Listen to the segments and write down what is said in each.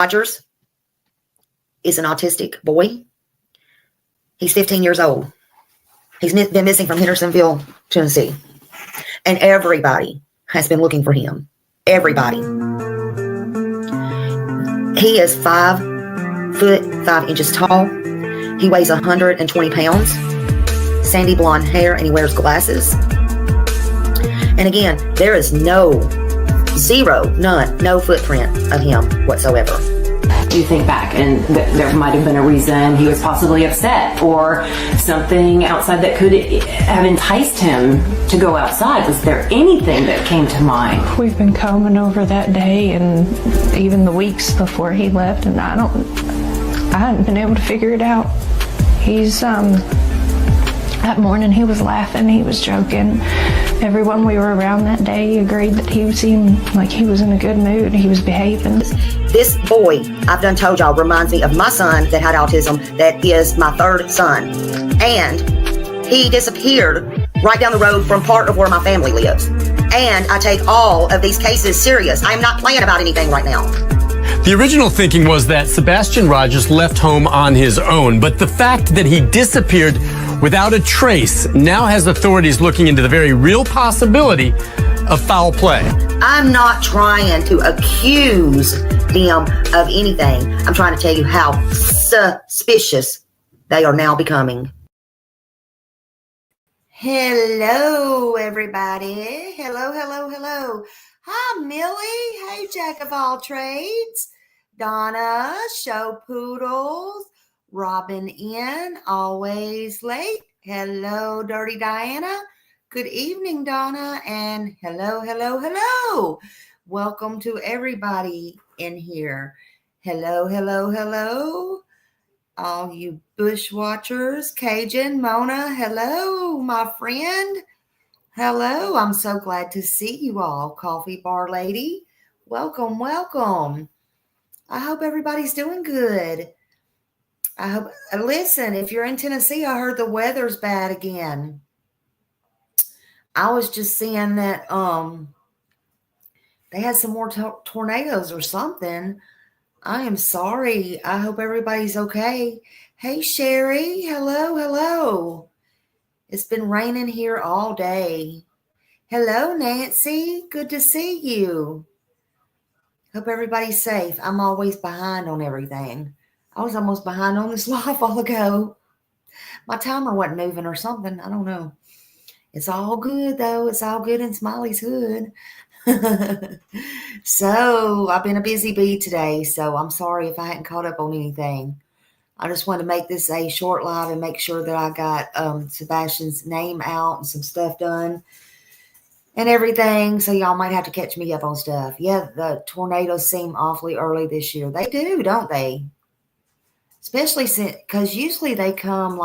Rogers is an autistic boy. He's 15 years old. He's been missing from Hendersonville, Tennessee. And everybody has been looking for him. Everybody. He is 5 foot 5 inches tall. He weighs 120 pounds. Sandy blonde hair, and he wears glasses. And again, there is no footprint of him whatsoever. You think back, and there might have been a reason he was possibly upset or something outside that could have enticed him to go outside. Was there anything that came to mind? We've been combing over that day and even the weeks before he left, and I hadn't been able to figure it out. That morning he was laughing, he was joking. Everyone we were around that day agreed that he seemed like he was in a good mood, he was behaving. This boy, I've done told y'all, reminds me of my son that had autism, that is my third son. And he disappeared right down the road from part of where my family lives. And I take all of these cases serious. I am not playing about anything right now. The original thinking was that Sebastian Rogers left home on his own, but the fact that he disappeared without a trace now has authorities looking into the very real possibility of foul play. I'm not trying to accuse them of anything. I'm trying to tell you how suspicious they are now becoming. Hello, everybody. Hello. Hi, Millie. Hey, Jack of all trades. Donna, Show Poodles. Robin in, always late. Hello, Dirty Diana. Good evening, Donna. And hello. Welcome to everybody in here. Hello. All you bush watchers, Cajun, Mona, hello, my friend. Hello, I'm so glad to see you all. Coffee Bar Lady, welcome. I hope everybody's doing good. Listen, if you're in Tennessee, I heard the weather's bad again. I was just seeing that they had some more tornadoes or something. I am sorry. I hope everybody's okay. Hey, Sherry. Hello. It's been raining here all day. Hello, Nancy. Good to see you. Hope everybody's safe. I'm always behind on everything. I was almost behind on this live a while ago. My timer wasn't moving or something. I don't know. It's all good, though. It's all good in Smiley's hood. So, I've been a busy bee today, so I'm sorry if I hadn't caught up on anything. I just wanted to make this a short live and make sure that I got Sebastian's name out and some stuff done and everything, so y'all might have to catch me up on stuff. Yeah, the tornadoes seem awfully early this year. They do, don't they? Especially because usually they come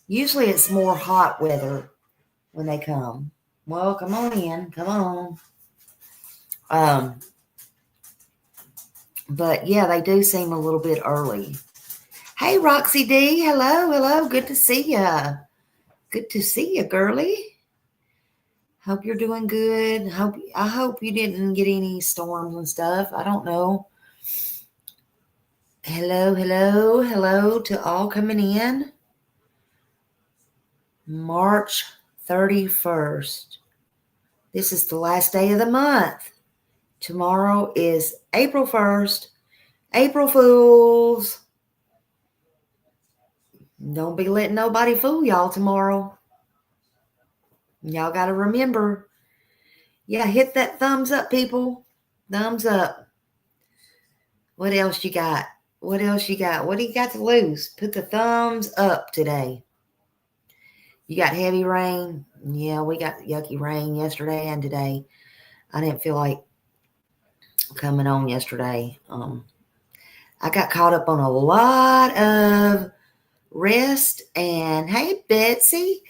usually it's more hot weather when they come. Well, come on in. Come on. But yeah, they do seem a little bit early. Hey, Roxy D. Hello. Good to see ya. Good to see ya, girly. Hope you're doing good. I hope you didn't get any storms and stuff. I don't know. Hello to all coming in. March 31st. This is the last day of the month. Tomorrow is April 1st. April Fools. Don't be letting nobody fool y'all tomorrow. Y'all got to remember. Yeah, hit that thumbs up, people. Thumbs up. What else you got? What do you got to lose? Put the thumbs up today. You got heavy rain. Yeah, we got yucky rain yesterday and today. I didn't feel like coming on yesterday. I got caught up on a lot of rest. And hey, Betsy,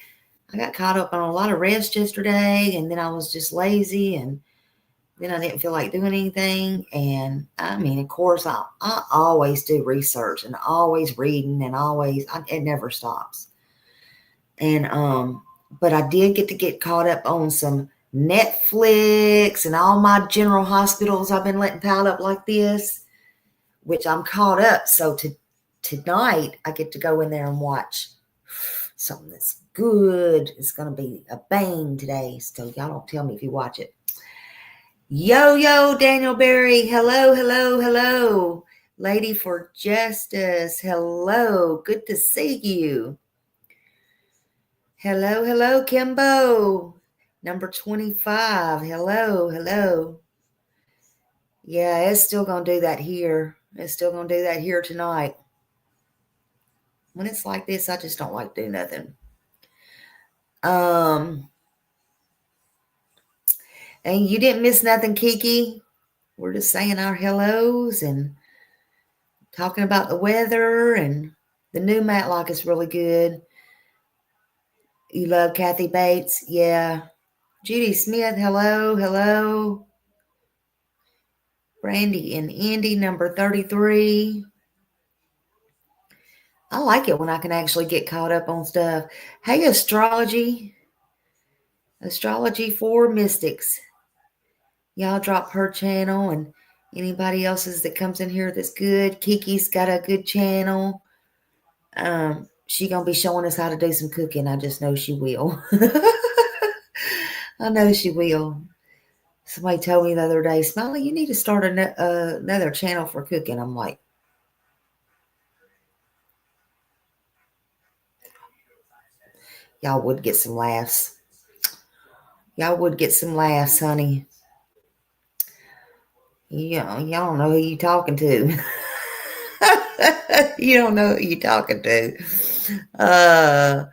I got caught up on a lot of rest yesterday. And then I was just lazy. And then I didn't feel like doing anything. And I mean, of course, I always do research and always reading and it never stops. And, but I did get caught up on some Netflix and all my general hospitals I've been letting pile up like this. which I'm caught up. So tonight I get to go in there and watch something that's good. It's going to be a bang today. So y'all don't tell me if you watch it. Yo, Daniel Berry. Hello, hello, hello. Lady for Justice. Hello. Good to see you. Hello, Kimbo. Number 25. Hello. Yeah, it's still going to do that here. It's still going to do that here tonight. When it's like this, I just don't like to do nothing. And you didn't miss nothing, Kiki. We're just saying our hellos and talking about the weather, and the new Matlock is really good. You love Kathy Bates? Yeah. Judy Smith, hello. Brandy and Andy, number 33. I like it when I can actually get caught up on stuff. Hey, Astrology for Mystics. Y'all drop her channel, and anybody else's that comes in here that's good. Kiki's got a good channel. She gonna be showing us how to do some cooking. I just know she will. I know she will. Somebody told me the other day, Smiley, you need to start another channel for cooking. I'm like, y'all would get some laughs. Y'all would get some laughs, honey. Y'all don't know who you talking to. You don't know who you talking to. Oh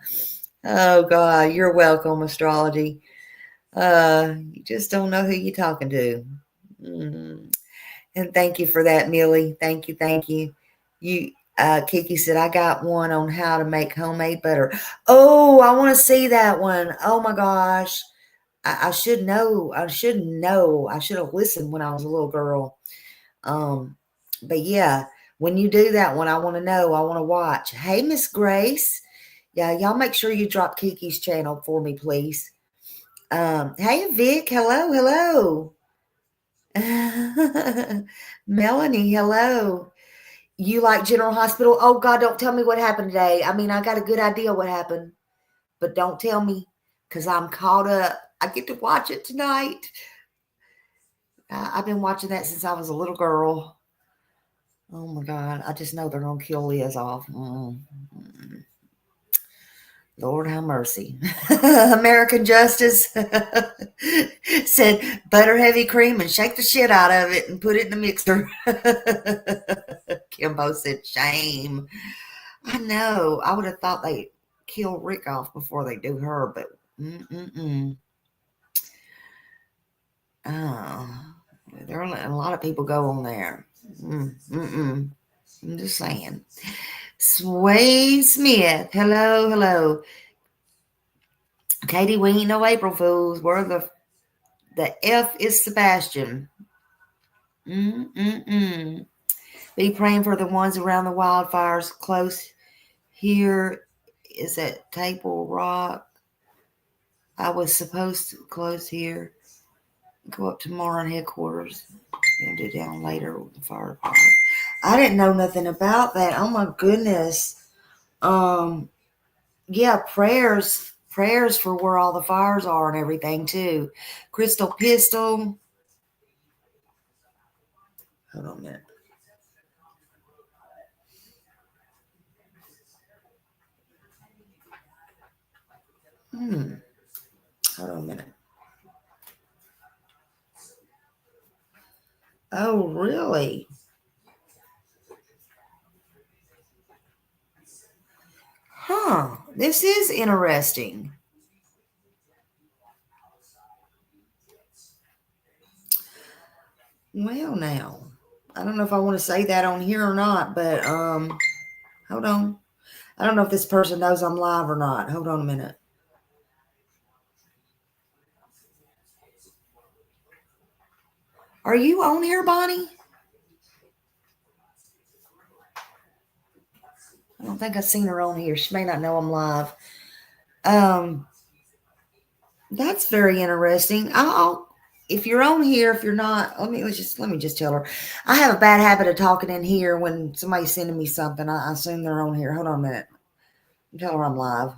God, you're welcome, Astrology. You just don't know who you're talking to. And thank you for that, Millie. Thank you. You, Kiki said, I got one on how to make homemade butter. Oh, I want to see that one. Oh my gosh. I should know. I should have listened when I was a little girl. But yeah, when you do that one, I want to know. I want to watch. Hey, Miss Grace. Yeah, y'all make sure you drop Kiki's channel for me, please. Hey, Vic. Hello. Melanie, hello. You like General Hospital? Oh God, don't tell me what happened today. I mean, I got a good idea what happened, but don't tell me because I'm caught up. I get to watch it tonight. I've been watching that since I was a little girl. Oh my God, I just know they're gonna kill Liz off. Lord have mercy. American Justice said butter heavy cream and shake the shit out of it and put it in the mixer. Kimbo said shame. I know. I would have thought they'd kill Rick off before they do her, but oh, there are a lot of people go on there. I'm just saying. Sway Smith. Hello. Katie, we ain't no April Fools. We're the F is Sebastian. Be praying for the ones around the wildfires close here. Is at Table Rock. I was supposed to close here. Go up tomorrow in headquarters. Gonna do down later with the fire department. I didn't know nothing about that. Oh my goodness. Yeah, prayers for where all the fires are and everything too. Crystal Pistol. Hold on a minute. Hold on a minute. Oh, really? Huh. This is interesting. Well, now, I don't know if I want to say that on here or not, but hold on. I don't know if this person knows I'm live or not. Hold on a minute. Are you on here, Bonnie? I don't think I've seen her on here. She may not know I'm live. That's very interesting. if you're on here, if you're not, let me just tell her. I have a bad habit of talking in here when somebody's sending me something. I assume they're on here. Hold on a minute. Tell her I'm live.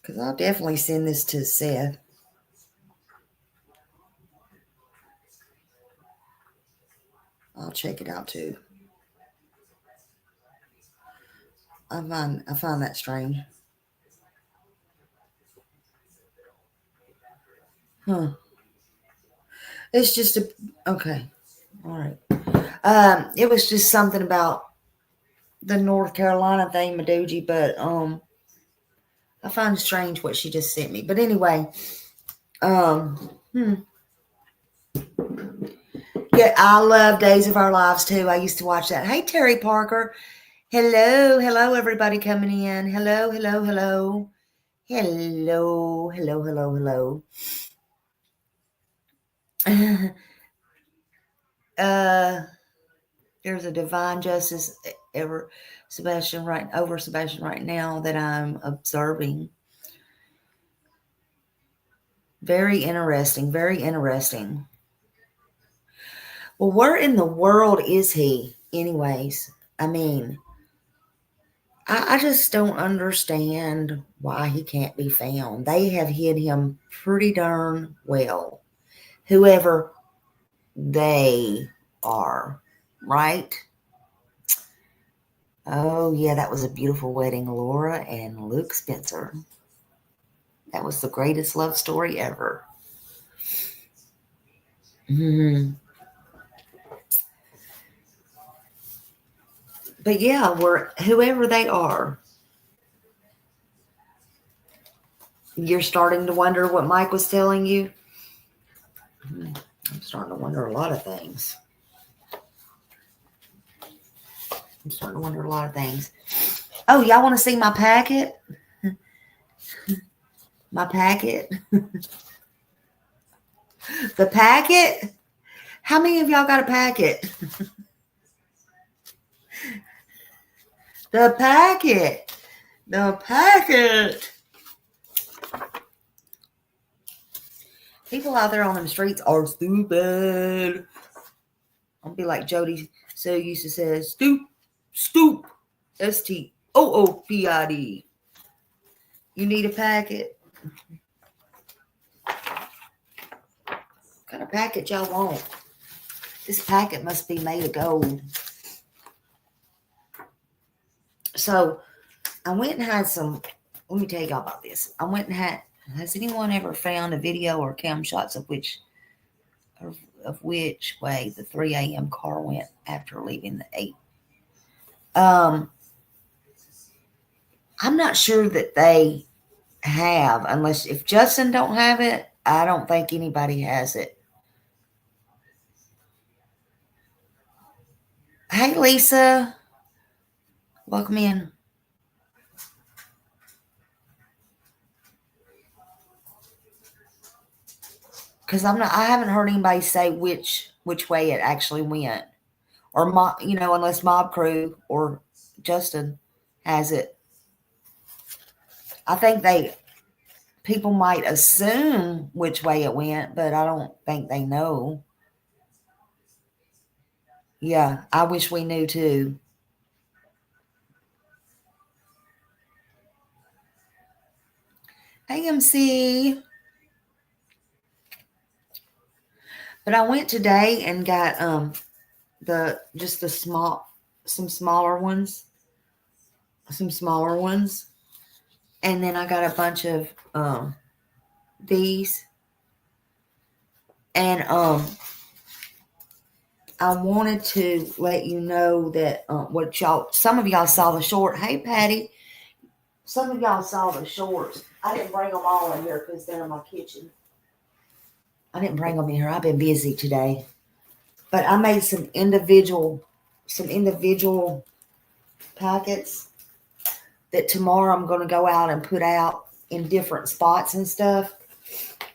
Because I'll definitely send this to Seth. I'll check it out too. I find that strange. Huh. It's just okay. All right. It was just something about the North Carolina thing, Maduji, but I find it strange what she just sent me. But anyway, yeah, I love Days of Our Lives too. I used to watch that. Hey, Terry Parker. Hello, everybody coming in. Hello. There's a divine justice over Sebastian right now that I'm observing. Very interesting. Well, where in the world is he, anyways? I mean, I just don't understand why he can't be found. They have hid him pretty darn well. Whoever they are, right? Oh, yeah, that was a beautiful wedding, Laura and Luke Spencer. That was the greatest love story ever. Mm-hmm. But yeah, whoever they are, you're starting to wonder what Mike was telling you. I'm starting to wonder a lot of things. Oh, y'all want to see my packet? My packet? The packet? How many of y'all got a packet? The packet. People out there on them streets are stupid. I'll be like Jody so used to say, stoop. STOOPID. You need a packet? What kind of packet y'all want? This packet must be made of gold. So I went and had some, let me tell y'all about this. Has anyone ever found a video or cam shots of which way the 3 a.m. car went after leaving the 8? I'm not sure that they have, unless if Justin don't have it, I don't think anybody has it. Hey, Lisa. Welcome in. Because I haven't heard anybody say which way it actually went, or unless Mob Crew or Justin has it. I think people might assume which way it went, but I don't think they know. Yeah, I wish we knew too. AMC. But I went today and got some smaller ones. And then I got a bunch of these. And I wanted to let you know that some of y'all saw the short. Hey, Patty. Some of y'all saw the shorts. I didn't bring them all in here because they're in my kitchen. I didn't bring them in here. I've been busy today. But I made some individual packets that tomorrow I'm going to go out and put out in different spots and stuff.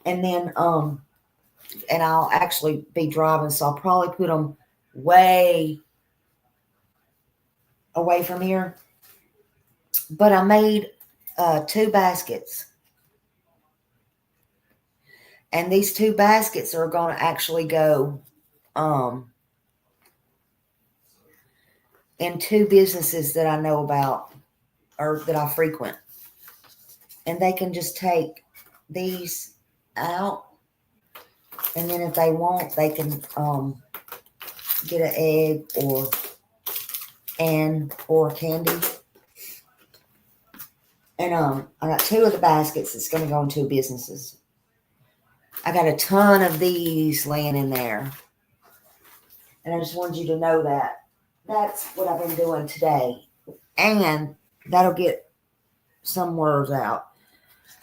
And then, and I'll actually be driving, so I'll probably put them way away from here. But I made 2 baskets. And these 2 baskets are going to actually go in 2 businesses that I know about or that I frequent. And they can just take these out. And then if they want, they can get an egg or candy. And I got 2 of the baskets that's going to go in 2 businesses. I got a ton of these laying in there. And I just wanted you to know that. That's what I've been doing today. And that'll get some words out.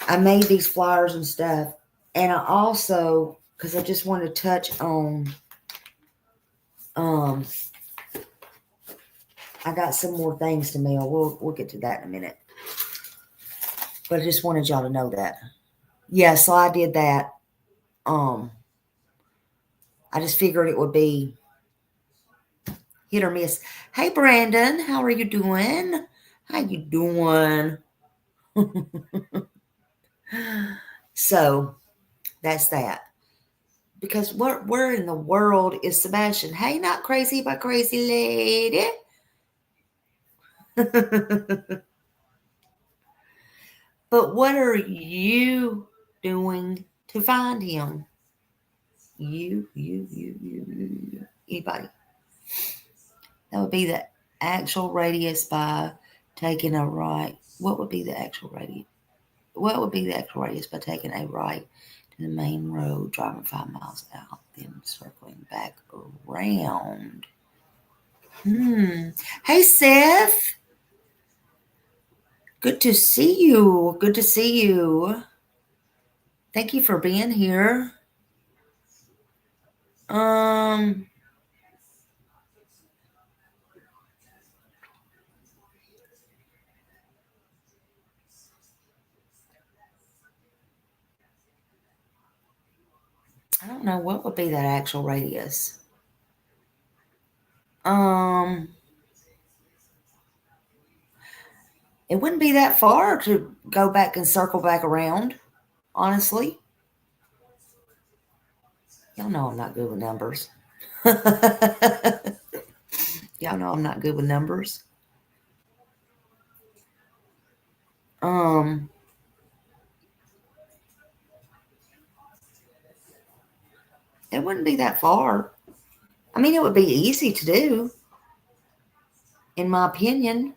I made these flyers and stuff. And I also, because I just want to touch on, I got some more things to mail. We'll get to that in a minute. But I just wanted y'all to know that. Yeah, so I did that. I just figured it would be hit or miss. Hey, Brandon, how are you doing? How you doing? So that's that. Because where in the world is Sebastian? Hey, not crazy but crazy lady. But what are you doing to find him? You. Anybody? That would be the actual radius by taking a right. What would be the actual radius? What would be the actual radius by taking a right to the main road, driving 5 miles out, then circling back around? Hey, Seth. Good to see you. Good to see you. Thank you for being here. I don't know what would be that actual radius. It wouldn't be that far to go back and circle back around, honestly. Y'all know I'm not good with numbers. Y'all know I'm not good with numbers. It wouldn't be that far. I mean, it would be easy to do, in my opinion.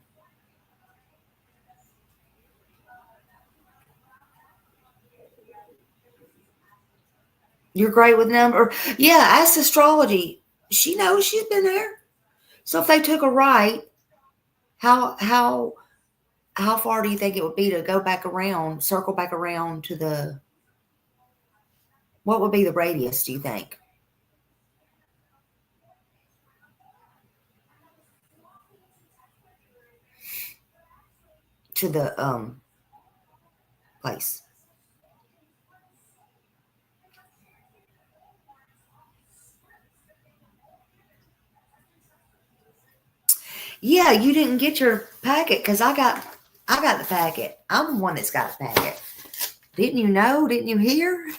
You're great with numbers. Yeah, ask astrology. She knows, she's been there. So if they took a right, how far do you think it would be to go back around, circle back around to the, what would be the radius, do you think? To the place. Yeah, you didn't get your packet because I got the packet. I'm the one that's got the packet. Didn't you know? Didn't you hear?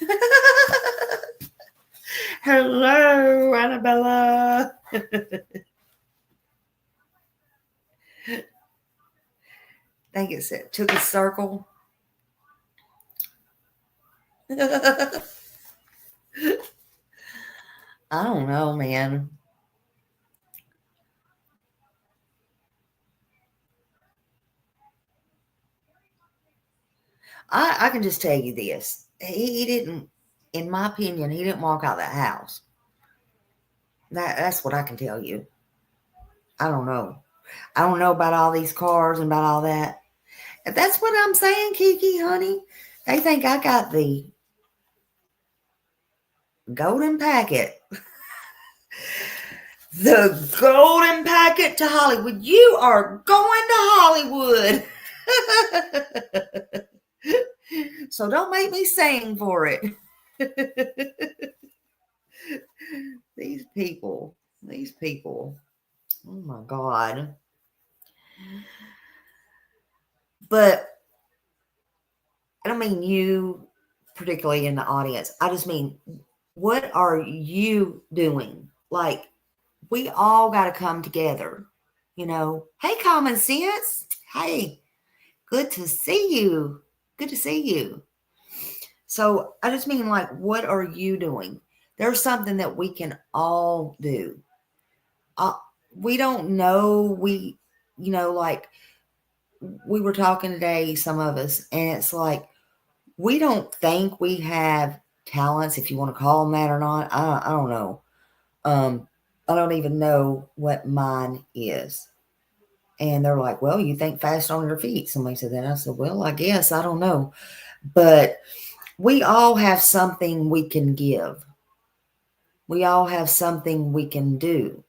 Hello, Annabella. I think it took a circle. I don't know, man. I can just tell you this. He didn't, in my opinion, he didn't walk out of that house. That's what I can tell you. I don't know. I don't know about all these cars and about all that. If that's what I'm saying, Kiki, honey, they think I got the golden packet. The golden packet to Hollywood. You are going to Hollywood. So don't make me sing for it. These people. Oh my God. But I don't mean you particularly in the audience. I just mean, what are you doing? Like, we all got to come together, Hey, common sense. Hey, good to see you. Good to see you. So I just mean, like, what are you doing? There's something that we can all do. We don't know. Like, we were talking today, some of us, and it's like, we don't think we have talents, if you want to call them that or not. I don't know. I don't even know what mine is. And they're like, well, you think fast on your feet. Somebody said that. I said, well, I guess, I don't know. But we all have something we can give. We all have something we can do.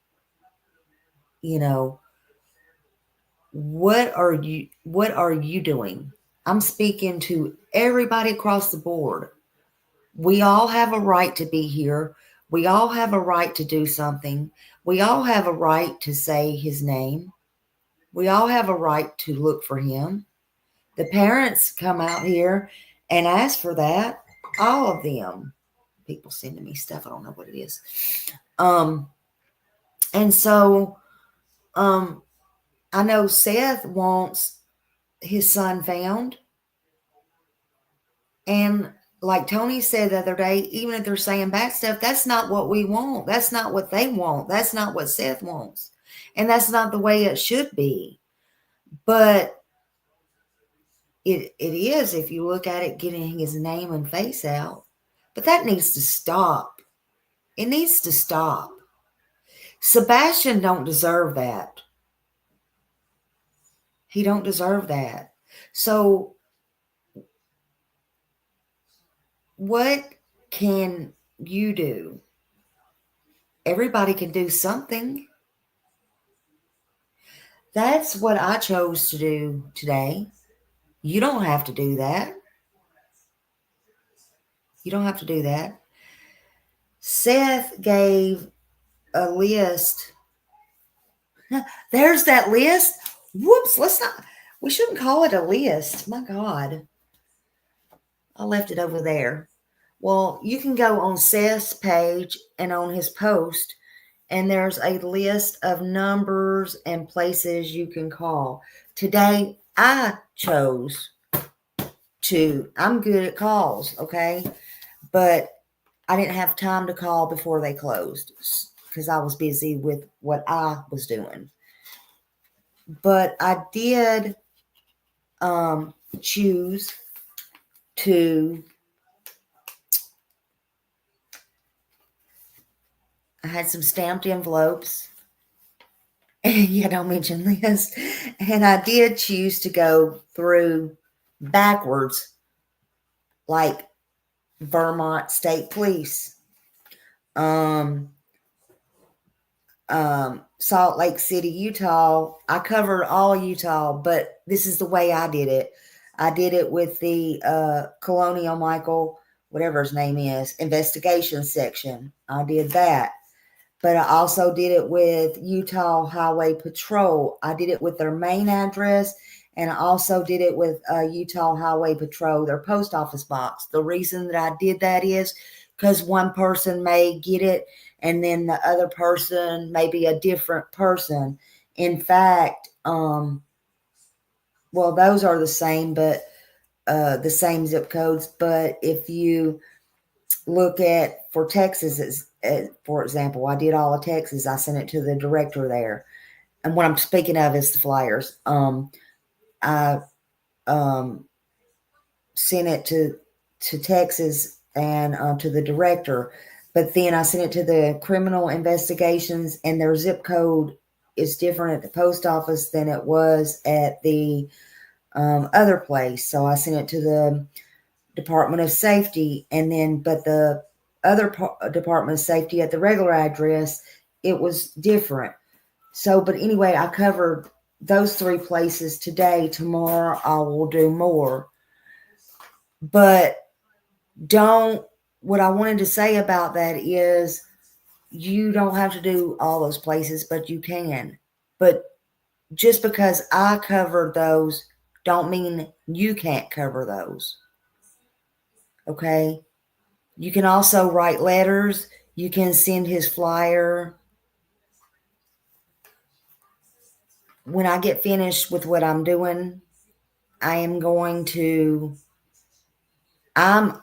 What are you doing? I'm speaking to everybody across the board. We all have a right to be here. We all have a right to do something. We all have a right to say his name. We all have a right to look for him. The parents come out here and ask for that. All of them. People sending me stuff. I don't know what it is. And so, I know Seth wants his son found. And like Tony said the other day, even if they're saying bad stuff, that's not what we want. That's not what they want. That's not what Seth wants. And that's not the way it should be. But it is, if you look at it, getting his name and face out. But that needs to stop. It needs to stop. Sebastian don't deserve that. He don't deserve that. So what can you do? Everybody can do something. That's what I chose to do today. You don't have to do that. You don't have to do that. Seth gave a list. There's that list. Whoops, we shouldn't call it a list. My God. I left it over there. Well, you can go on Seth's page and on his post, and there's a list of numbers and places you can call. Today, I chose I'm good at calls, okay? But I didn't have time to call before they closed because I was busy with what I was doing. But I did choose to, I had some stamped envelopes. Yeah, don't mention this. And I did choose to go through backwards, like Vermont State Police, Salt Lake City, Utah. I covered all Utah, but this is the way I did it. I did it with the Colonial Michael, whatever his name is, investigation section. I did that. But I also did it with Utah Highway Patrol. I did it with their main address, and I also did it with Utah Highway Patrol, their post office box. The reason that I did that is because one person may get it, and then the other person may be a different person. In fact, well, those are the same, but the same zip codes. But if you look at, for Texas, for example, I did all of Texas. I sent it to the director there. And what I'm speaking of is the flyers. I sent it to Texas and to the director. But then I sent it to the criminal investigations, and their zip code is different at the post office than it was at the other place. So I sent it to the Department of Safety, and then, but the other Department of Safety at the regular address, it was different. So, but anyway, I covered those three places today. Tomorrow I will do more. But what I wanted to say about that is you don't have to do all those places, but you can. But just because I covered those don't mean you can't cover those. Okay. You can also write letters. You can send his flyer. When I get finished with what I'm doing, I am going to, I'm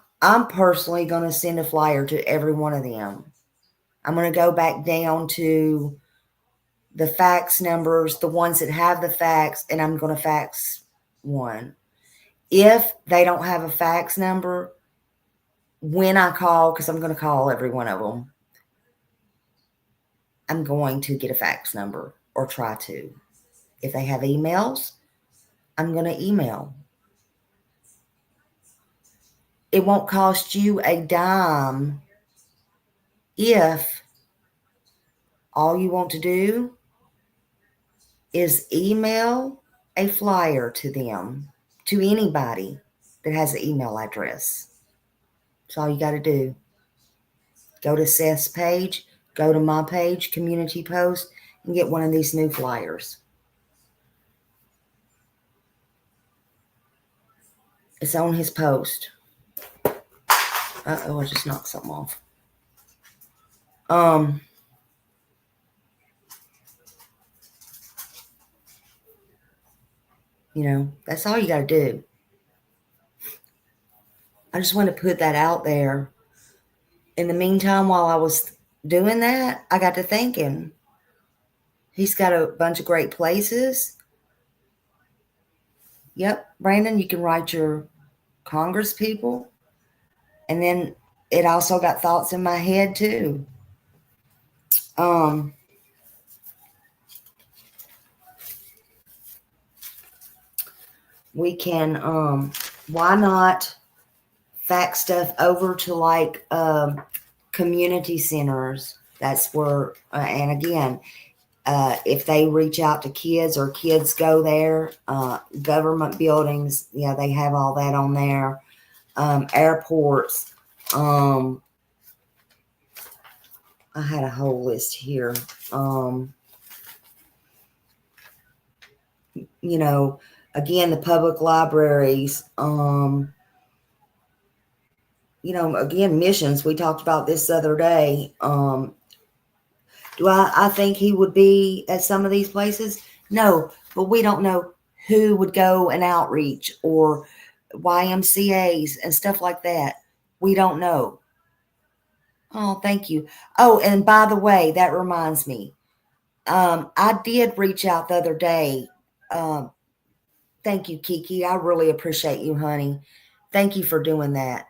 personally going to send a flyer to every one of them. I'm going to go back down to the fax numbers, the ones that have the fax, and I'm going to fax one. If they don't have a fax number, when I call, because I'm going to call every one of them, I'm going to get a fax number or try to. If they have emails, I'm going to email. It won't cost you a dime if all you want to do is email a flyer to them, to anybody that has an email address. That's all you got to do. Go to Seth's page, go to my page, community post, and get one of these new flyers. It's on his post. Uh-oh, I just knocked something off. That's all you got to do. I just want to put that out there. In the meantime, while I was doing that, I got to thinking. He's got a bunch of great places. Yep, Brandon, you can write your Congress people. And then it also got thoughts in my head too. We can, why not fax stuff over to like community centers? That's where, and again, if they reach out to kids or kids go there, government buildings, yeah, they have all that on there. Airports. I had a whole list here. Again, the public libraries, again, missions. We talked about this the other day. Do I think he would be at some of these places? No, but we don't know who would go and outreach or YMCAs and stuff like that. We don't know. Oh, thank you. Oh, and by the way, that reminds me. I did reach out the other day. Thank you, Kiki. I really appreciate you, honey. Thank you for doing that.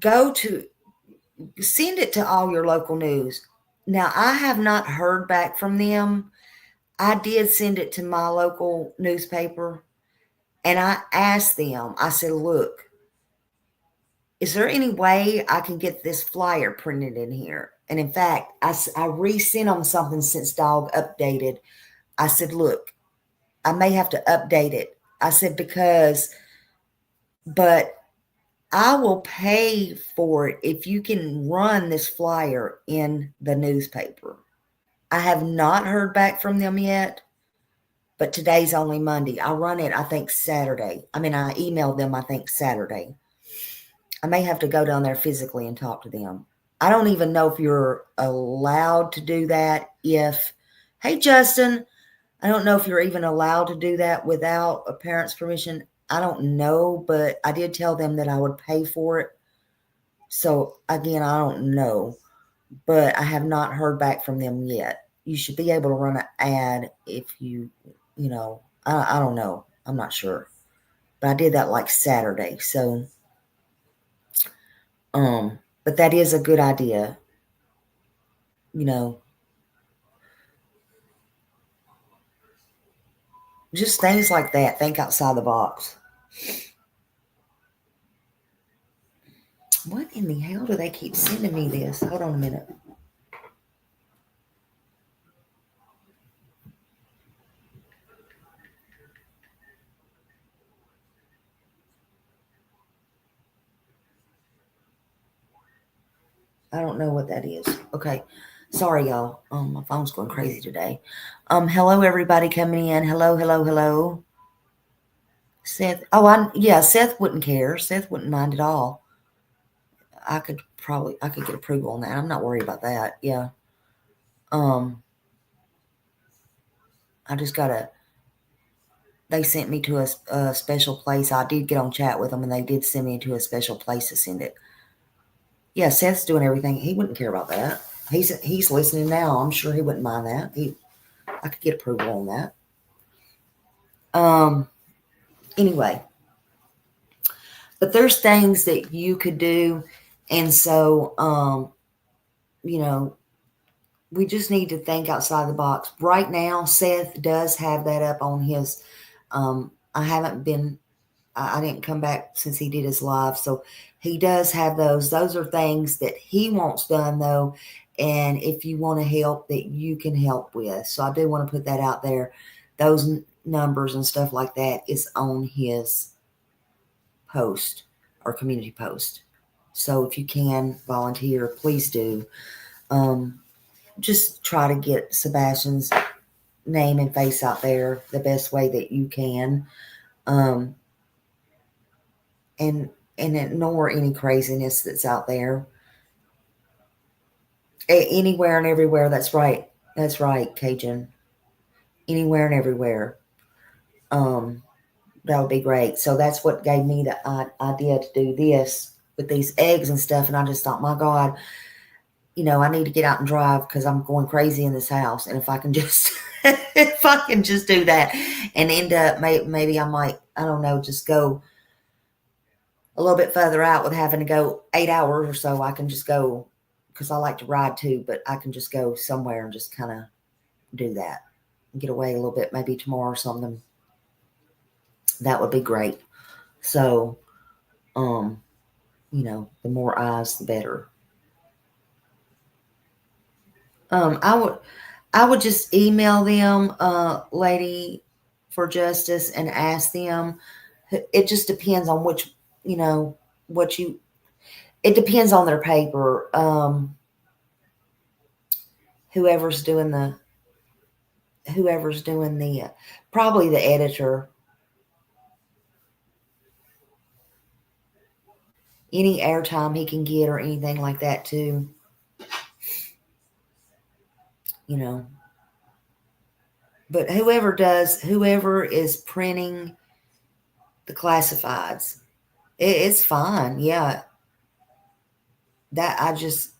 Send it to all your local news. Now, I have not heard back from them. I did send it to my local newspaper, and I asked them, I said, look, is there any way I can get this flyer printed in here? And in fact, I resent them something since Dog updated. I said, look, I may have to update it. I said, but I will pay for it if you can run this flyer in the newspaper. I have not heard back from them yet, but today's only Monday. I run it, I think, Saturday. I emailed them, I think, Saturday. I may have to go down there physically and talk to them. I don't even know if you're allowed to do that hey, Justin, I don't know if you're even allowed to do that without a parent's permission. I don't know, but I did tell them that I would pay for it. So, again, I don't know, but I have not heard back from them yet. You should be able to run an ad if I don't know. I'm not sure. But I did that like Saturday. So, but that is a good idea. Just things like that. Think outside the box. What in the hell do they keep sending me this? Hold on a minute. I don't know what that is. Okay. Sorry, y'all. My phone's going crazy today. Hello, everybody coming in. Hello, hello, hello. Seth. Seth wouldn't care. Seth wouldn't mind at all. I could get approval on that. I'm not worried about that. Yeah. I just gotta. They sent me to a special place. I did get on chat with them, and they did send me to a special place to send it. Yeah, Seth's doing everything. He wouldn't care about that. He's listening now. I'm sure he wouldn't mind that. I could get approval on that. Anyway, but there's things that you could do, and so we just need to think outside the box. Right now, Seth does have that up on his. I didn't come back since he did his live, so he does have those. Those are things that he wants done, though, and if you want to help, that you can help with. So I do want to put that out there. Those numbers and stuff like that is on his post or community post. So if you can volunteer, please do. Just try to get Sebastian's name and face out there the best way that you can. And ignore any craziness that's out there. Anywhere and everywhere. That's right, Cajun. Anywhere and everywhere. That would be great. So that's what gave me the idea to do this with these eggs and stuff. And I just thought, my God, I need to get out and drive because I'm going crazy in this house. And if I can just, do that and end up, maybe I might, I don't know, just go a little bit further out with having to go 8 hours or so. I can just go, because I like to ride too, but I can just go somewhere and just kind of do that and get away a little bit, maybe tomorrow or something. That would be great. So, the more eyes, the better. I would just email them, Lady for Justice, and ask them. It just depends on which, it depends on their paper. Whoever's doing the, probably the editor. Any airtime he can get or anything like that too. But whoever is printing the classifieds, it's fine. Yeah. That I just,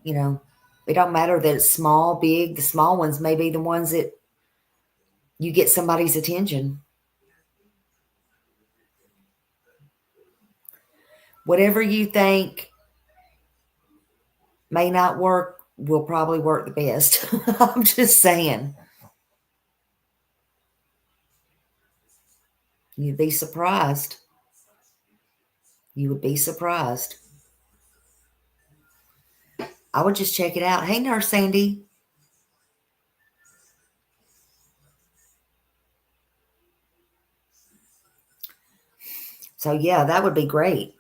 it don't matter that it's small, big. The small ones may be the ones that you get somebody's attention. Whatever you think may not work will probably work the best. I'm just saying. You'd be surprised. You would be surprised. I would just check it out. Hey, Nurse Sandy. So, yeah, that would be great.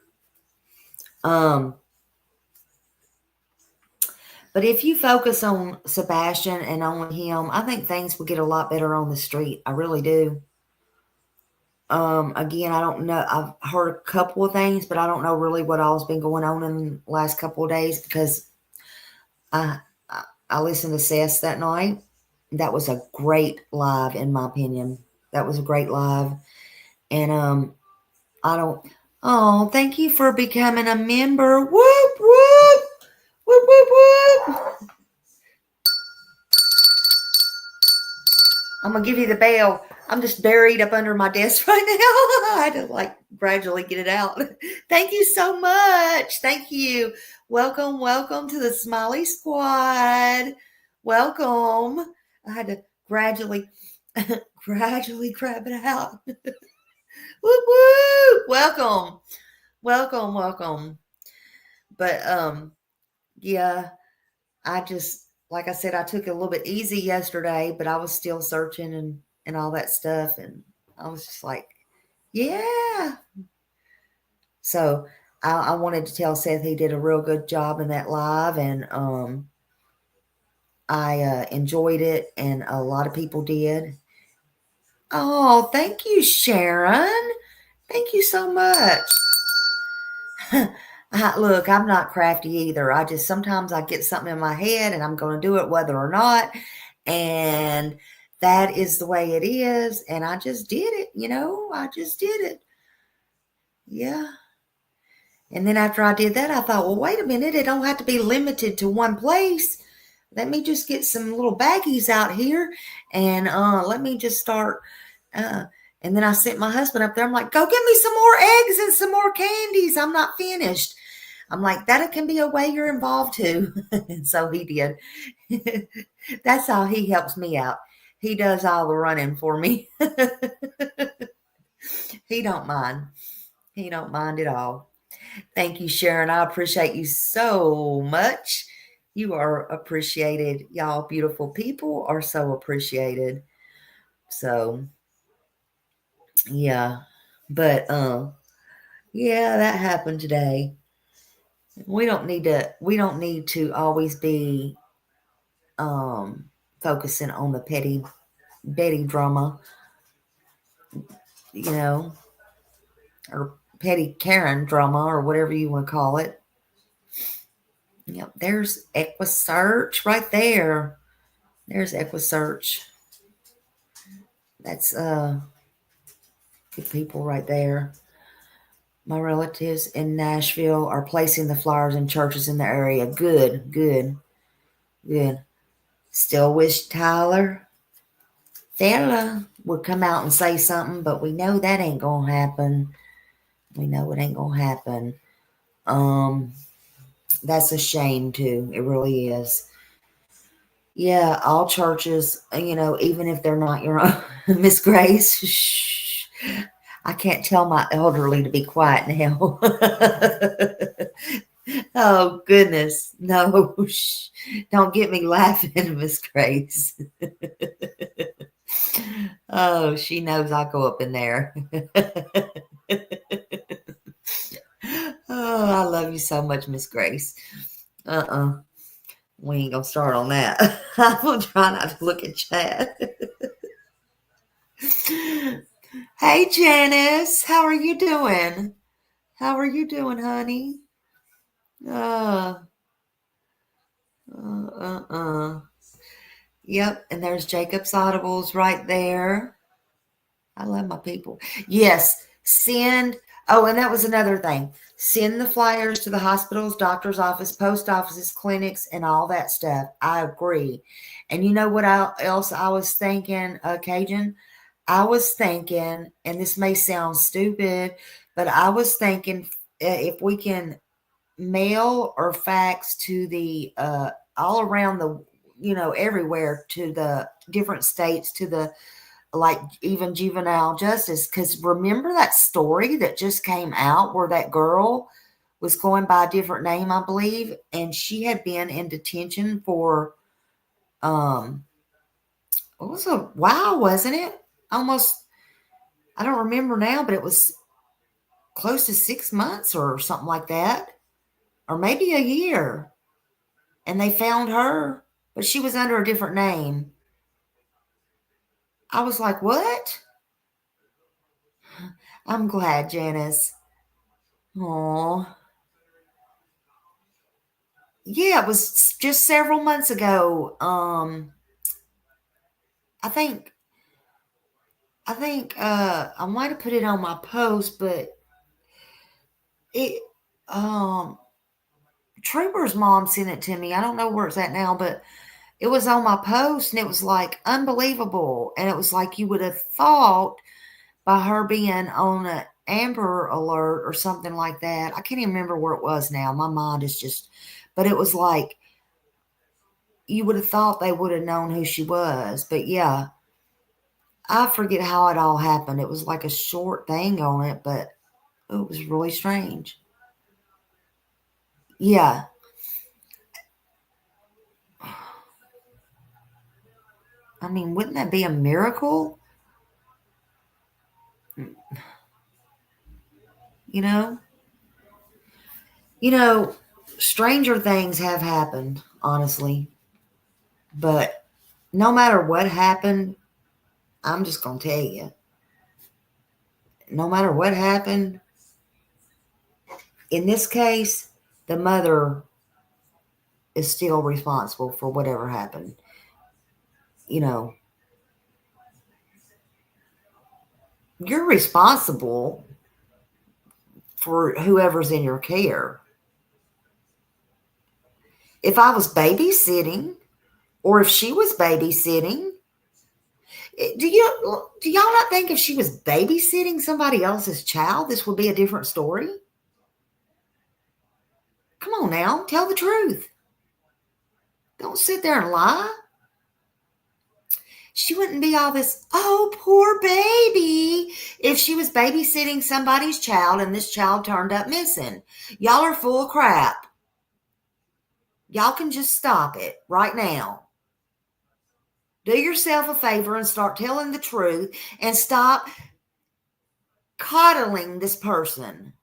But if you focus on Sebastian and on him, I think things will get a lot better on the street. I really do. Again, I don't know. I've heard a couple of things, but I don't know really what all's been going on in the last couple of days because I listened to Seth that night. That was a great live, in my opinion. That was a great live. And thank you for becoming a member. Whoop, whoop. Whoop, whoop, whoop. I'm going to give you the bell. I'm just buried up under my desk right now. I had to gradually get it out. Thank you so much. Thank you. Welcome to the Smiley Squad. Welcome. I had to gradually grab it out. Whoop, whoop. Welcome. But, yeah, I just, like I said, I took it a little bit easy yesterday, but I was still searching and all that stuff. And I was just like, yeah. So I wanted to tell Seth he did a real good job in that live. And I enjoyed it. And a lot of people did. Oh, thank you, Sharon. Thank you so much. Look, I'm not crafty either. Sometimes I get something in my head and I'm going to do it whether or not. And that is the way it is. And I just did it, I just did it. Yeah. And then after I did that, I thought, well, wait a minute. It don't have to be limited to one place. Let me just get some little baggies out here and let me just start. And then I sent my husband up there. I'm like, go get me some more eggs and some more candies. I'm not finished. I'm like, that can be a way you're involved too. And so he did. That's how he helps me out. He does all the running for me. He don't mind. He don't mind at all. Thank you, Sharon. I appreciate you so much. You are appreciated. Y'all beautiful people are so appreciated. So, yeah. But, yeah, that happened today. We don't need to always be focusing on the petty Betty drama, or petty Karen drama, or whatever you want to call it. Yep, there's EquiSearch right there. There's EquiSearch. That's good people right there. My relatives in Nashville are placing the flowers in churches in the area. Good, good, good. Still wish Tyler Fella would come out and say something, but we know that ain't gonna happen. We know it ain't gonna happen. That's a shame too. It really is. Yeah, all churches, even if they're not your own. Miss Grace, shh. I can't tell my elderly to be quiet now. Oh, goodness. No, shh. Don't get me laughing, Miss Grace. Oh, she knows I go up in there. Oh, I love you so much, Miss Grace. We ain't gonna start on that. I will try not to look at chat. Hey, Janice, how are you doing? How are you doing, honey? Yep, and there's Jacob's Audibles right there. I love my people. Yes, send. Oh, and that was another thing. Send the flyers to the hospitals, doctor's office, post offices, clinics, and all that stuff. I agree. And you know what else I was thinking, Cajun? I was thinking, and this may sound stupid, but I was thinking if we can mail or fax to the all around the, everywhere, to the different states, to the, like, even juvenile justice, because remember that story that just came out where that girl was going by a different name, I believe, and she had been in detention for it was a while, wasn't it? Almost, I don't remember now, but it was close to 6 months or something like that, or maybe a year. And they found her, but she was under a different name. I was like, what? I'm glad, Janice. Oh, yeah, it was just several months ago. I think I might have put it on my post, but it Trooper's mom sent it to me. I don't know where it's at now, but it was on my post, and it was like unbelievable. And it was like you would have thought by her being on an Amber Alert or something like that. I can't even remember where it was now. My mind is just, but it was like you would have thought they would have known who she was. But yeah, I forget how it all happened. It was like a short thing on it, but it was really strange. Yeah. I mean, wouldn't that be a miracle? You know? Stranger things have happened, honestly. But no matter what happened, I'm just going to tell you, no matter what happened, in this case, the mother is still responsible for whatever happened. You know, you're responsible for whoever's in your care. If I was babysitting, or if she was babysitting, do y'all not think if she was babysitting somebody else's child, this would be a different story? Come on now, tell the truth. Don't sit there and lie. She wouldn't be all this, oh, poor baby, if she was babysitting somebody's child and this child turned up missing. Y'all are full of crap. Y'all can just stop it right now. Do yourself a favor and start telling the truth and stop coddling this person.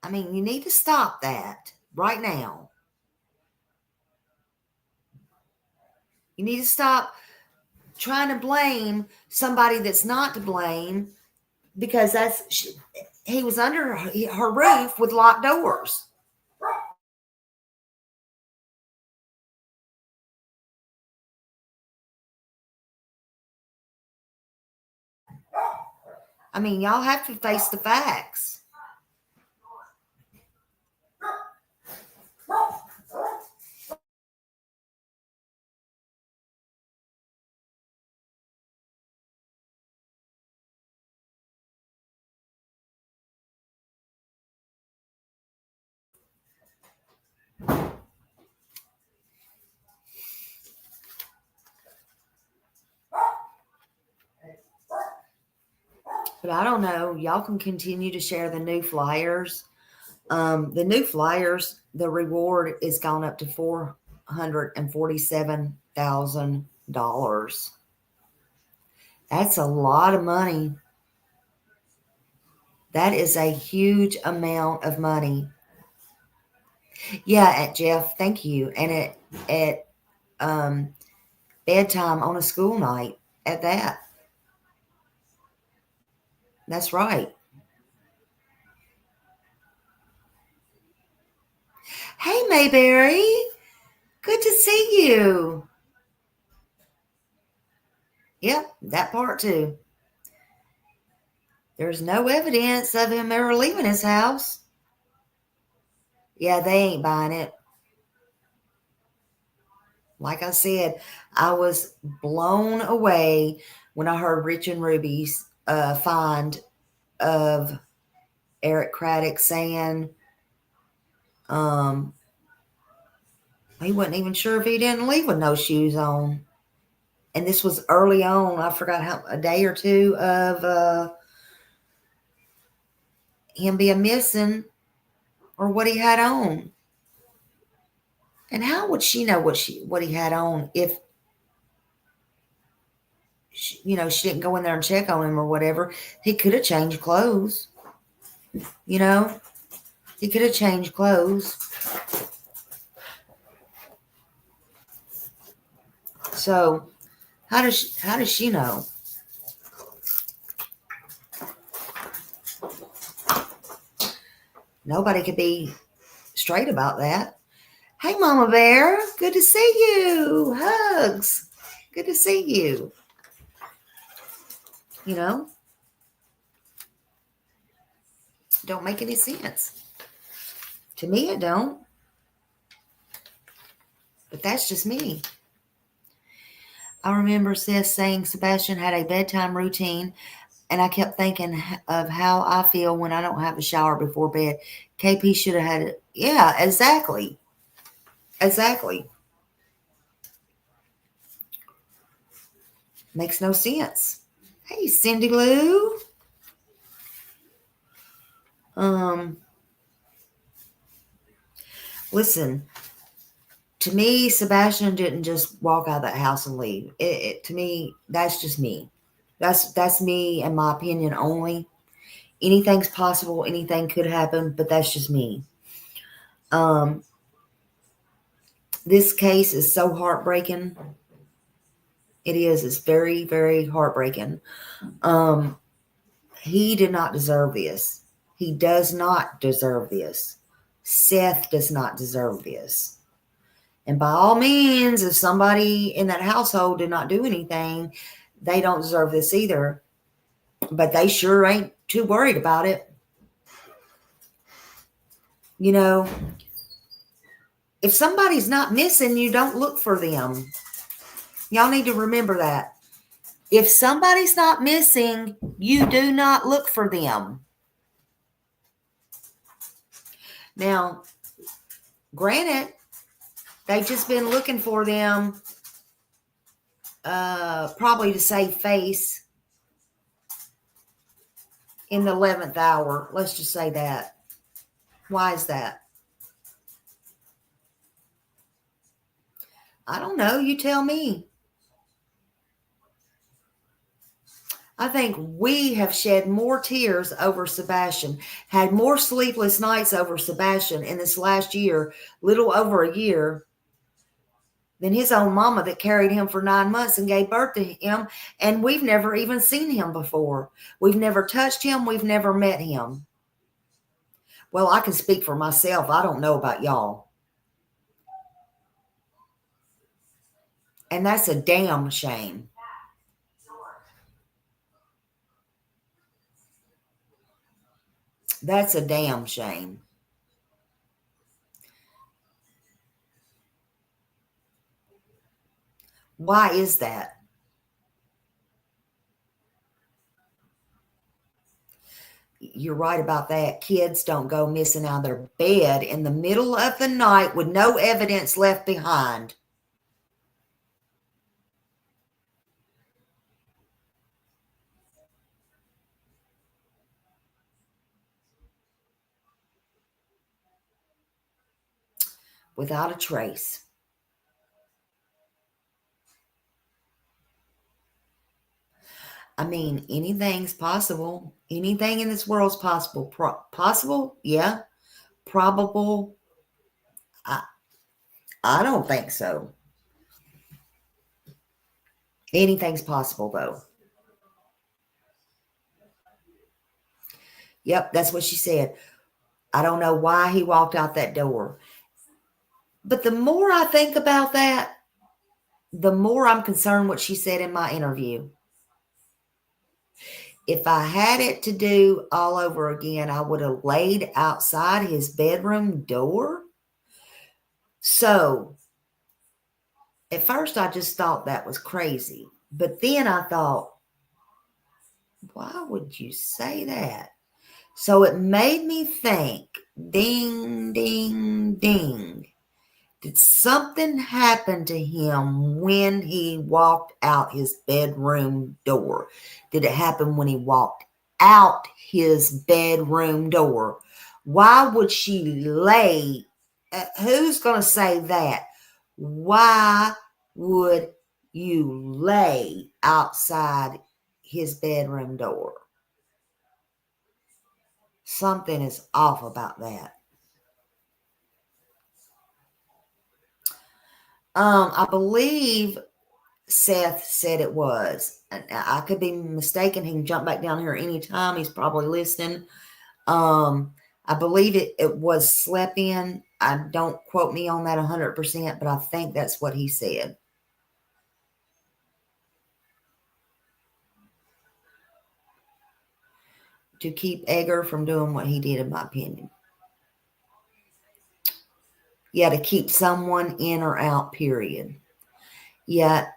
I mean, you need to stop that right now. You need to stop trying to blame somebody that's not to blame, because he was under her roof with locked doors. I mean, y'all have to face the facts. But I don't know. Y'all can continue to share the new flyers. The new flyers, the reward is gone up to $447,000. That's a lot of money. That is a huge amount of money. Yeah, Jeff, thank you. And at bedtime on a school night at that. That's right. Hey, Mayberry. Good to see you. Yep, that part too. There's no evidence of him ever leaving his house. Yeah, they ain't buying it. Like I said, I was blown away when I heard Rich and Ruby's find of Eric Craddock saying he wasn't even sure if he didn't leave with no shoes on. And this was early on. I forgot a day or two of him being missing or what he had on. And how would she know what he had on if she didn't go in there and check on him or whatever? He could have changed clothes. He could have changed clothes. So how does she know? Nobody could be straight about that. Hey, Mama Bear, good to see you. Hugs. Good to see you. Don't make any sense. To me, it don't. But that's just me. I remember Seth saying Sebastian had a bedtime routine, and I kept thinking of how I feel when I don't have a shower before bed. KP should have had it. Yeah, exactly. Exactly. Makes no sense. Hey, Cindy Lou. Listen, to me, Sebastian didn't just walk out of that house and leave. To me, that's just me. That's me and my opinion only. Anything's possible. Anything could happen, but that's just me. This case is so heartbreaking. It is. It's very, very heartbreaking. He did not deserve this. He does not deserve this. Seth does not deserve this. And by all means, if somebody in that household did not do anything, they don't deserve this either. But they sure ain't too worried about it. You know, if somebody's not missing, you don't look for them. Y'all need to remember that. If somebody's not missing, you do not look for them. Now, granted, they've just been looking for them probably to save face in the 11th hour. Let's just say that. Why is that? I don't know. You tell me. I think we have shed more tears over Sebastian, had more sleepless nights over Sebastian in this last year, little over a year, than his own mama that carried him for 9 months and gave birth to him. And we've never even seen him before. We've never touched him. We've never met him. Well, I can speak for myself. I don't know about y'all. And that's a damn shame. That's a damn shame. Why is that? You're right about that. Kids don't go missing out of their bed in the middle of the night with no evidence left behind. Without a trace. I mean, anything's possible. Anything in this world's possible. Possible? Yeah. Probable? I don't think so. Anything's possible, though. Yep, that's what she said. I don't know why he walked out that door. But the more I think about that, the more I'm concerned what she said in my interview. If I had it to do all over again, I would have laid outside his bedroom door. So, at first I just thought that was crazy. But then I thought, why would you say that? So it made me think, ding, ding, ding. Did something happen to him when he walked out his bedroom door? Did it happen when he walked out his bedroom door? Why would she lay? Who's going to say that? Why would you lay outside his bedroom door? Something is off about that. I believe Seth said it was. I could be mistaken. He can jump back down here anytime. He's probably listening. I believe it was slept in. Don't quote me on that 100%, but I think that's what he said. To keep Edgar from doing what he did, in my opinion. Yeah, to keep someone in or out, period. Yeah.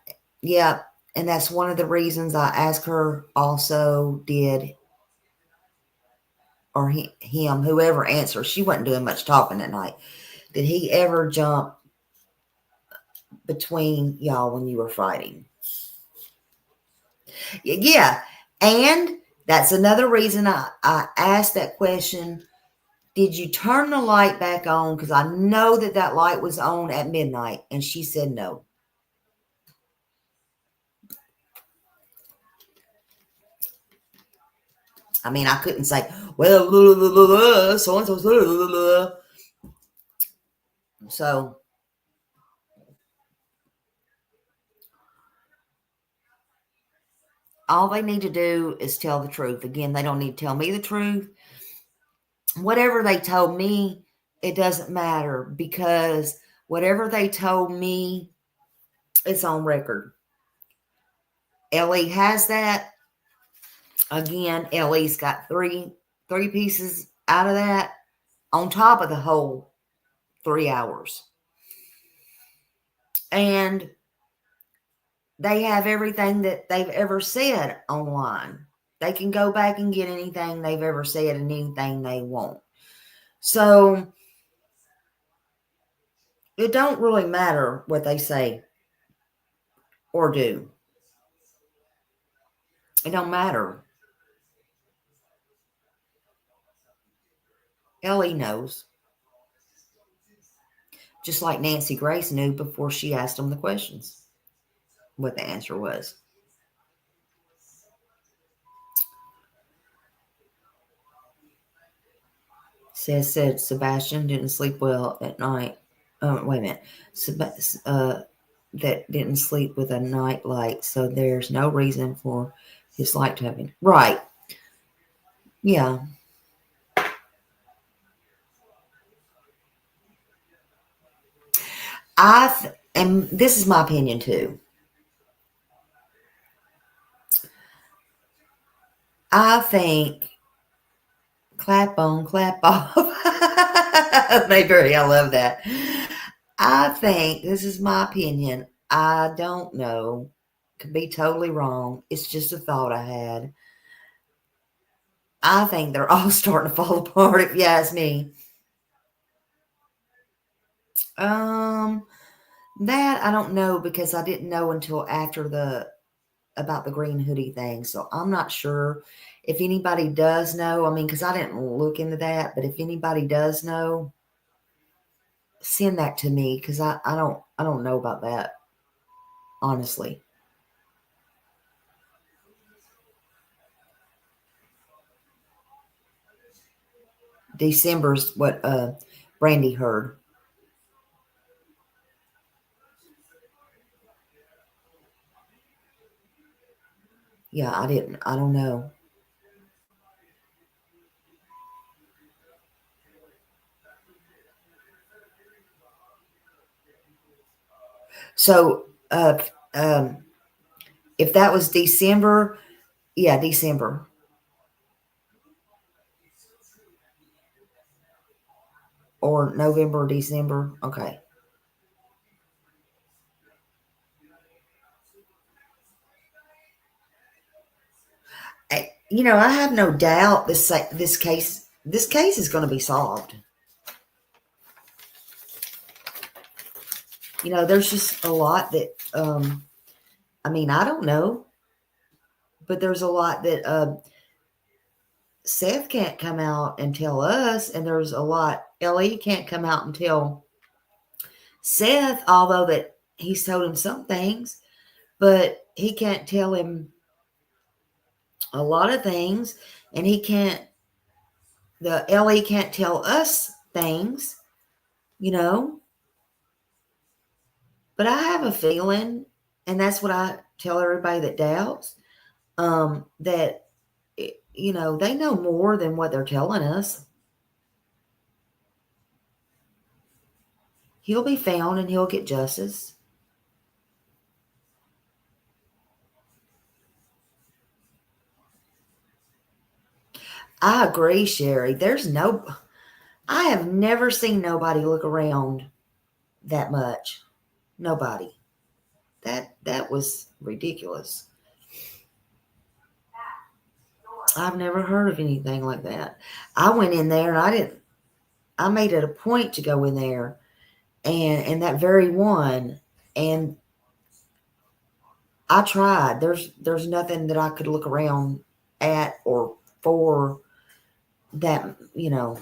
And that's one of the reasons I asked her also, did, or him, whoever answered, she wasn't doing much talking that night. Did he ever jump between y'all when you were fighting? Yeah. And that's another reason I asked that question. Did you turn the light back on? Because I know that light was on at midnight. And she said no. I mean, I couldn't say, well, so-and-so. So, All they need to do is tell the truth. Again, they don't need to tell me the truth. Whatever they told me, it doesn't matter, because whatever they told me, it's on record. Ellie has that. Again, Ellie's got three pieces out of that on top of the whole 3 hours. And they have everything that they've ever said online. They can go back and get anything they've ever said and anything they want. So it don't really matter what they say or do. It don't matter. Ellie knows. Just like Nancy Grace knew before she asked them the questions, what the answer was. Said Sebastian didn't sleep well at night. Wait a minute. That didn't sleep with a night light, so there's no reason for his light to have been. Right. Yeah. And this is my opinion too. I think clap on, clap off. Mayberry, I love that. I think, this is my opinion, I don't know, could be totally wrong. It's just a thought I had. I think they're all starting to fall apart, if you ask me. That I don't know, because I didn't know until after about the green hoodie thing. So I'm not sure if anybody does know. I mean, because I didn't look into that, but if anybody does know, send that to me, because I don't know about that, honestly. December's what Brandy heard. Yeah, I don't know. So if that was December, yeah, December. Or November or December. Okay. I have no doubt this case is going to be solved. There's just a lot that I don't know, but there's a lot that Seth can't come out and tell us, and there's a lot Ellie can't come out and tell Seth, although that he's told him some things, but he can't tell him a lot of things, and Ellie can't tell us things, but I have a feeling, and that's what I tell everybody that doubts, that, they know more than what they're telling us. He'll be found and he'll get justice. I agree, Sherry. I have never seen nobody look around that much. Nobody. That was ridiculous. I've never heard of anything like that. I went in there and I made it a point to go in there and that very one, and I tried. There's nothing that I could look around at or for that, no.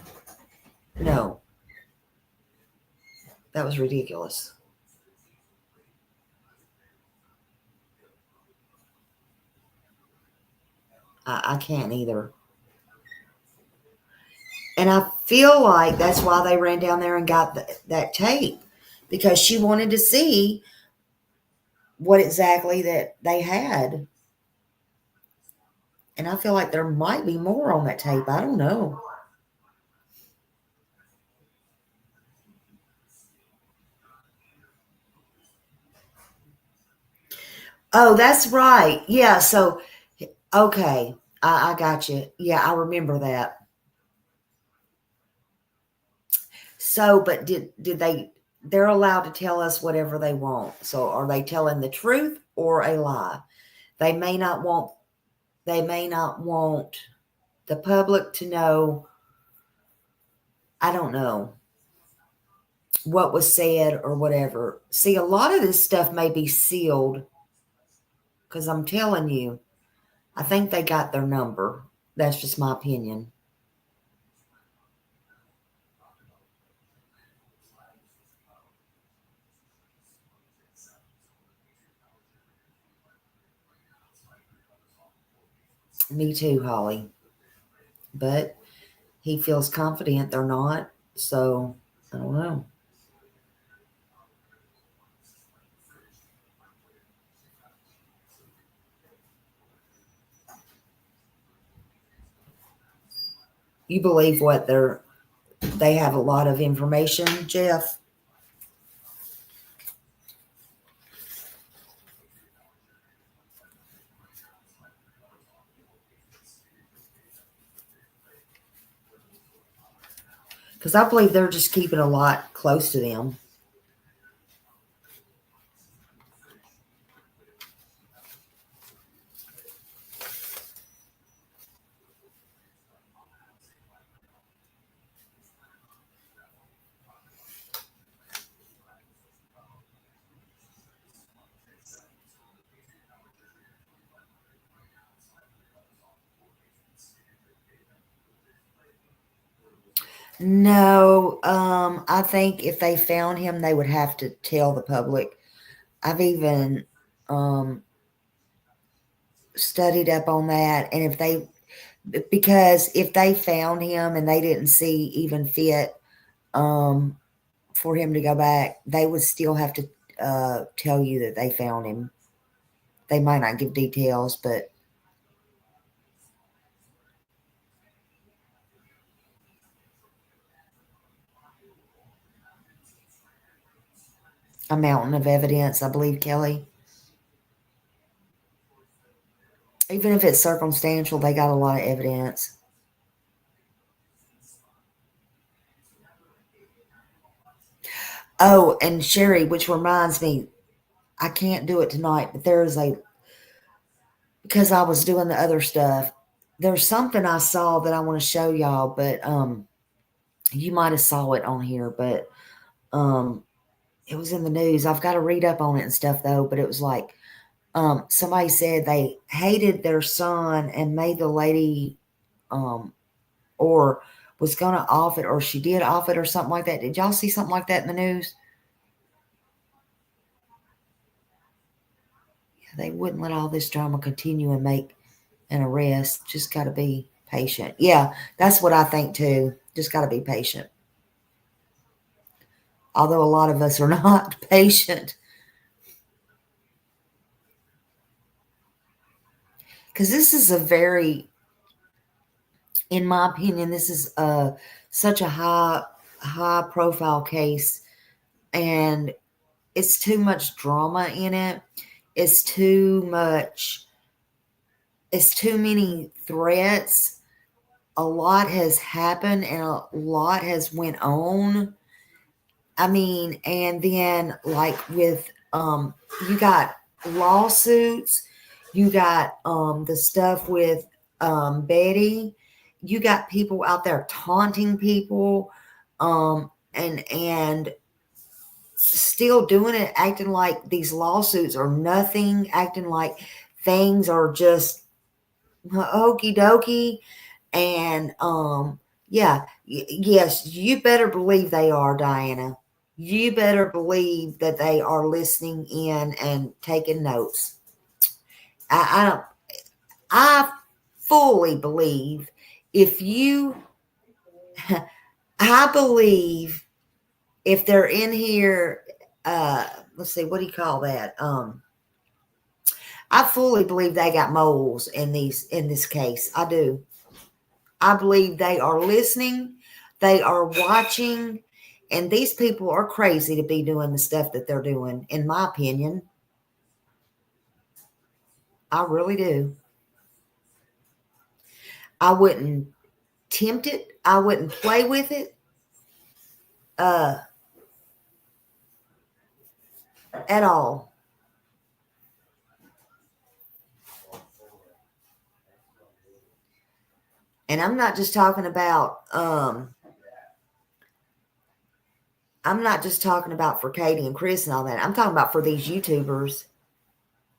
That was ridiculous. I can't either. And I feel like that's why they ran down there and got that tape, because she wanted to see what exactly that they had. And I feel like there might be more on that tape. I don't know. Oh, that's right. Yeah. So, okay. I got you. Yeah, I remember that. So, but did they're allowed to tell us whatever they want. So are they telling the truth or a lie? They may not want the public to know, I don't know, what was said or whatever. See, a lot of this stuff may be sealed because I'm telling you, I think they got their number. That's just my opinion. Me too, Holly. But he feels confident they're not. So, I don't know. You believe what they have a lot of information, Jeff? Because I believe they're just keeping a lot close to them. No, I think if they found him, they would have to tell the public. I've even studied up on that, and because if they found him and they didn't see even fit for him to go back, they would still have to tell you that they found him. They might not give details, but a mountain of evidence, I believe, Kelly. Even if it's circumstantial, they got a lot of evidence. Oh, and Sherry, which reminds me, I can't do it tonight, but because I was doing the other stuff, there's something I saw that I want to show y'all, but you might have saw it on here, but it was in the news. I've got to read up on it and stuff though, but it was like somebody said they hated their son and made the lady or was going to off it, or she did off it or something like that. Did y'all see something like that in the news? Yeah, they wouldn't let all this drama continue and make an arrest. Just got to be patient. Yeah, that's what I think too. Just got to be patient. Although a lot of us are not patient. Because this is in my opinion, this is such a high profile case, and it's too much drama in it. It's too many threats. A lot has happened and a lot has went on. I mean, and then like with you got lawsuits, you got the stuff with Betty, you got people out there taunting people, and still doing it, acting like these lawsuits are nothing, acting like things are just okie dokie. And yeah, yes, you better believe they are, Diana. You better believe that they are listening in and taking notes. I don't. I fully believe if you. I believe if they're in here. Let's see. What do you call that? I fully believe they got moles in this case. I do. I believe they are listening, they are watching, and these people are crazy to be doing the stuff that they're doing, in my opinion. I really do. I wouldn't tempt it. I wouldn't play with it. At all. And I'm not just talking about for Katie and Chris and all that. I'm talking about for these YouTubers.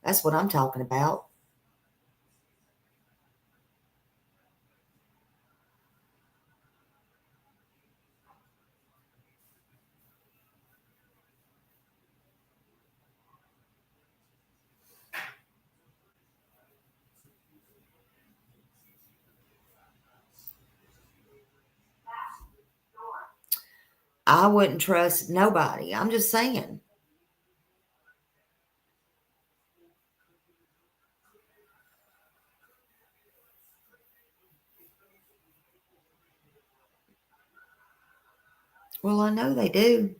That's what I'm talking about. I wouldn't trust nobody. I'm just saying. Well, I know they do.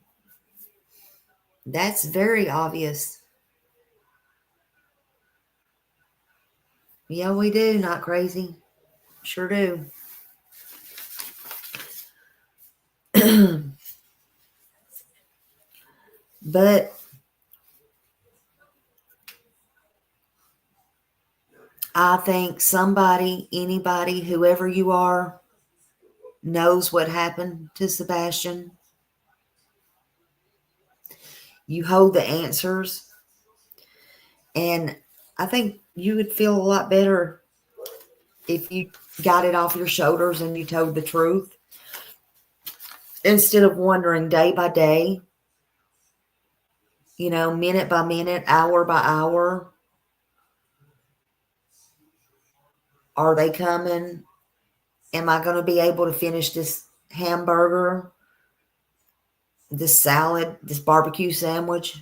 That's very obvious. Yeah, we do. Not crazy. Sure do. But I think somebody, anybody, whoever you are, knows what happened to Sebastian. You hold the answers. And I think you would feel a lot better if you got it off your shoulders and you told the truth. Instead of wondering day by day, minute by minute, hour by hour. Are they coming? Am I going to be able to finish this hamburger, this salad, this barbecue sandwich?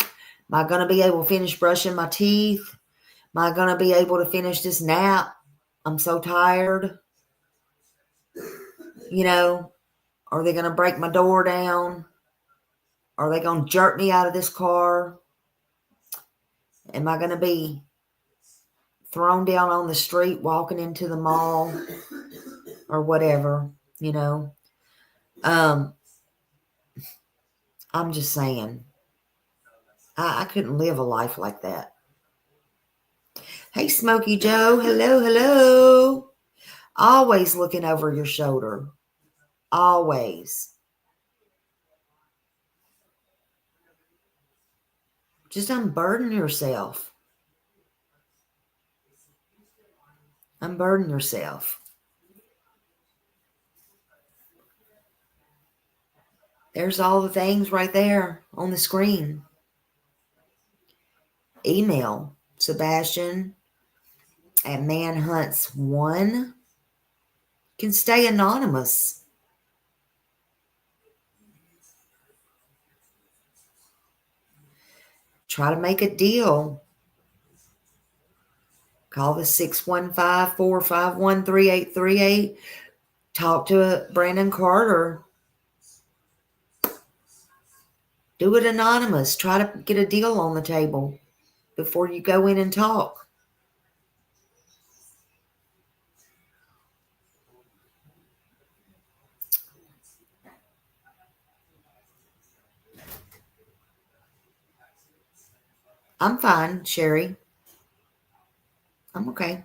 Am I going to be able to finish brushing my teeth? Am I going to be able to finish this nap? I'm so tired. Are they going to break my door down? Are they going to jerk me out of this car? Am I going to be thrown down on the street walking into the mall or whatever, I'm just saying, I couldn't live a life like that. Hey, Smokey Joe. Hello, hello. Always looking over your shoulder. Always. Just unburden yourself. Unburden yourself. There's all the things right there on the screen. Email Sebastian at Manhunts1. Can stay anonymous. Try to make a deal. Call the 615-451-3838. Talk to Brandon Carter. Do it anonymous. Try to get a deal on the table before you go in and talk. I'm fine, Sherry. I'm okay.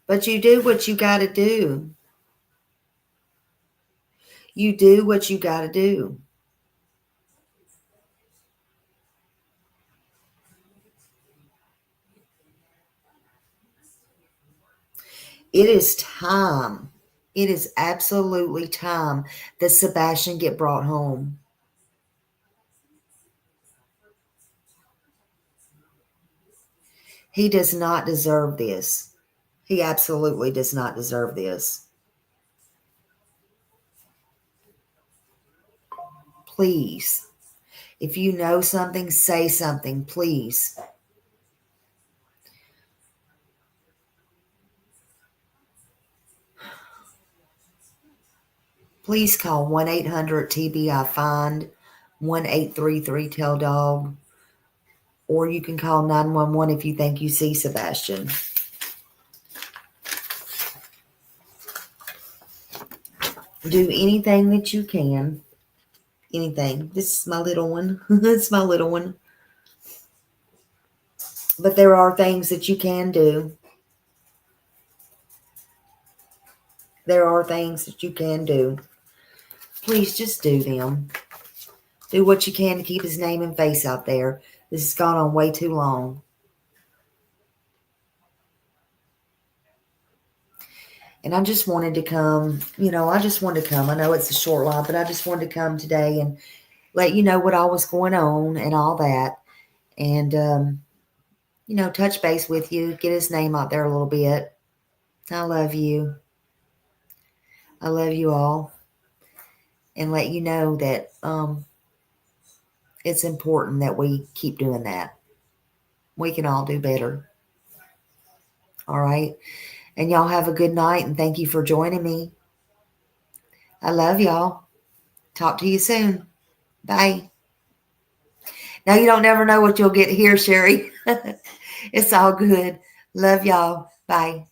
But you do what you got to do. You do what you got to do. It is time. It is absolutely time that Sebastian get brought home. He does not deserve this. He absolutely does not deserve this. please. If you know something, say something, please. Please call 1-800-TBI-FIND, 1-833-TELL-DOG, or you can call 911 if you think you see Sebastian. Do anything that you can. Anything. This is my little one. It's my little one. But there are things that you can do. There are things that you can do. Please just do them. Do what you can to keep his name and face out there. This has gone on way too long. And I just wanted to come, I just wanted to come. I know it's a short live, but I just wanted to come today and let you know what all was going on and all that. And, touch base with you, get his name out there a little bit. I love you. I love you all. And let you know that it's important that we keep doing that. We can all do better. All right. And y'all have a good night, and thank you for joining me. I love y'all. Talk to you soon. Bye. Now, you don't never know what you'll get here, Sherry. It's all good. Love y'all. Bye.